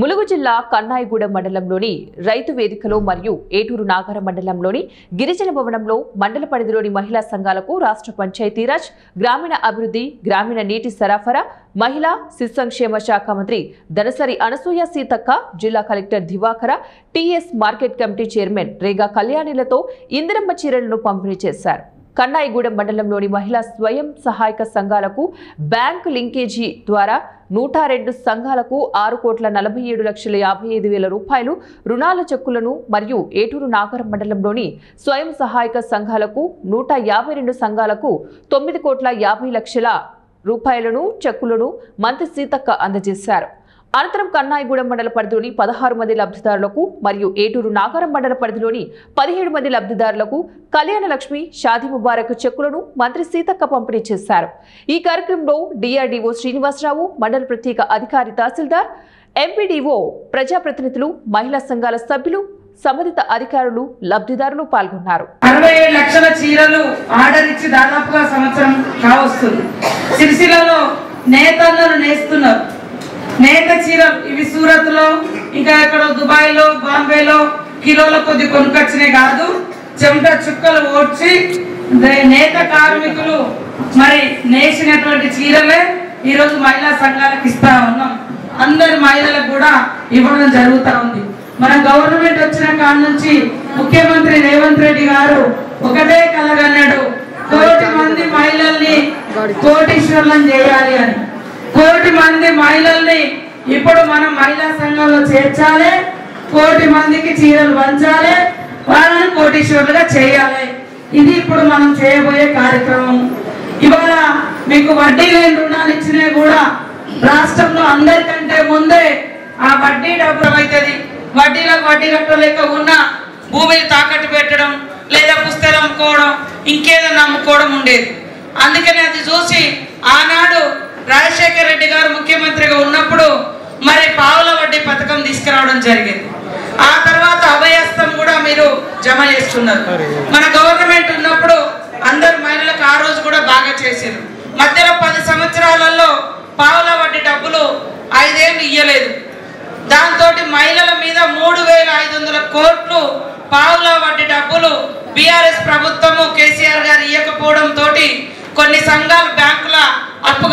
ములుగు జిల్లా కన్నాయిగూడెం మండలంలోని రైతు వేదికలో మరియు ఏటూరు నాగర మండలంలోని గిరిజన భవనంలో మండల పరిధిలోని మహిళా సంఘాలకు రాష్ట్ర పంచాయతీరాజ్, గ్రామీణ అభివృద్ధి, గ్రామీణ నీటి సరఫరా, మహిళా శిశు సంక్షేమ శాఖ మంత్రి దనసరి అనసూయ సీతక్క, జిల్లా collector Diwakara, TS market committee chairman Rega కళ్యాణిలతో ఇందిరమ్మ చీరలను పంపిణీ చేశారు. కన్నాయిగూడెం మండలంలోని మహిళా స్వయం సహాయక సంఘాలకు బ్యాంకు లింకేజీ ద్వారా 102 సంఘాలకు 6,47,55,000 రూపాయలు రుణాల చెక్కులను మరియు ఏటూరు నాగరం మండలంలోని స్వయం సహాయక సంఘాలకు 152 సంఘాలకు 9,50,00,000 రూపాయలను చెక్కులను మంత్రి సీతక్క అందజేశారు. అనంతరం కన్నాయిగూడెం మండల పరిధిలోని 16 మంది లబ్ధిదారులకు మరియు ఏటూరు నాగరం మండల పరిధిలోని 17 మంది లబ్ధిదారులకు కళ్యాణ లక్ష్మి, షాదీ ముబారక్ చెక్కులను మంత్రి సీతక్క పంపిణీ చేశారు. ఈ కార్యక్రమంలో డిఆర్డీఓ శ్రీనివాసరావు, మండల ప్రత్యేక అధికారి తహసీల్దార్, ఎంపీడీఓ, ప్రజాప్రతినిధులు, మహిళా సంఘాల సభ్యులు, సంబంధిత అధికారులు, లబ్ధిదారులు పాల్గొన్నారు. 67 లక్షల చీరలు ఆర్డర్ ఇచ్చి దాదాపుగా సంవత్సరం కావస్తుంది. సిరిసిల్లలో నేతన్నలు నేస్తున్నారు. నేత చీరలు ఇవి సూరత్ లో, ఇంకా ఎక్కడో దుబాయ్ లో, బాంబేలో కిలోల కొద్ది కొనుకొచ్చినే కాదు, చెమట చుక్కలు ఓడ్చి నేత కార్మికులు మరి నేసినటువంటి చీరలే ఈరోజు మహిళా సంఘాలకు ఇస్తా ఉన్నాం. అందరి మహిళలకు కూడా ఇవ్వడం జరుగుతూ ఉంది. మన గవర్నమెంట్ వచ్చిన కాడ నుంచి ముఖ్యమంత్రి రేవంత్ రెడ్డి గారు ఒకటే కలగన్నాడు, 1 కోటి మంది మహిళల్ని కోటీశ్వర్లను చేయాలి అని. 1 కోటి మంది మహిళల్ని ఇప్పుడు మనం మహిళా సంఘంలో చేర్చాలి, 1 కోటి మందికి చీరలు పంచాలి, వాళ్ళని కోటీశ్వర్లుగా చేయాలి. ఇది ఇప్పుడు మనం చేయబోయే కార్యక్రమం. ఇవాళ మీకు వడ్డీ లేని రుణాలు ఇచ్చినా కూడా రాష్ట్రంలో అందరికంటే ముందే ఆ వడ్డీ డబ్బు అవుతుంది. వడ్డీలకు వడ్డీ కట్టలేక ఉన్న భూమిని తాకట్టు పెట్టడం, లేదా పుస్తకాలు అమ్ముకోవడం, ఇంకేదైనా అమ్ముకోవడం ఉండేది. అందుకని అది చూసి ఆనాడు రాజశేఖర్ రెడ్డి గారు ముఖ్యమంత్రిగా ఉన్నప్పుడు మరి పావుల వడ్డీ పథకం తీసుకురావడం జరిగింది. ఆ తర్వాత అభయహస్తం కూడా మీరు జమ చేస్తున్నారు. మన గవర్నమెంట్ ఉన్నప్పుడు అందరు మహిళలకు ఆ రోజు కూడా బాగా చేశారు. మధ్యలో 10 సంవత్సరాలలో పావుల వడ్డీ డబ్బులు 5 ఏళ్ళు ఇయ్యలేదు. దాంతో మహిళల మీద 3,500 కోట్లు పావుల వడ్డీ డబ్బులు బీఆర్ఎస్ ప్రభుత్వము కేసీఆర్ గారు ఇవ్వకపోవడం తోటి కొన్ని సంఘాలు బ్యాంకుల అప్పు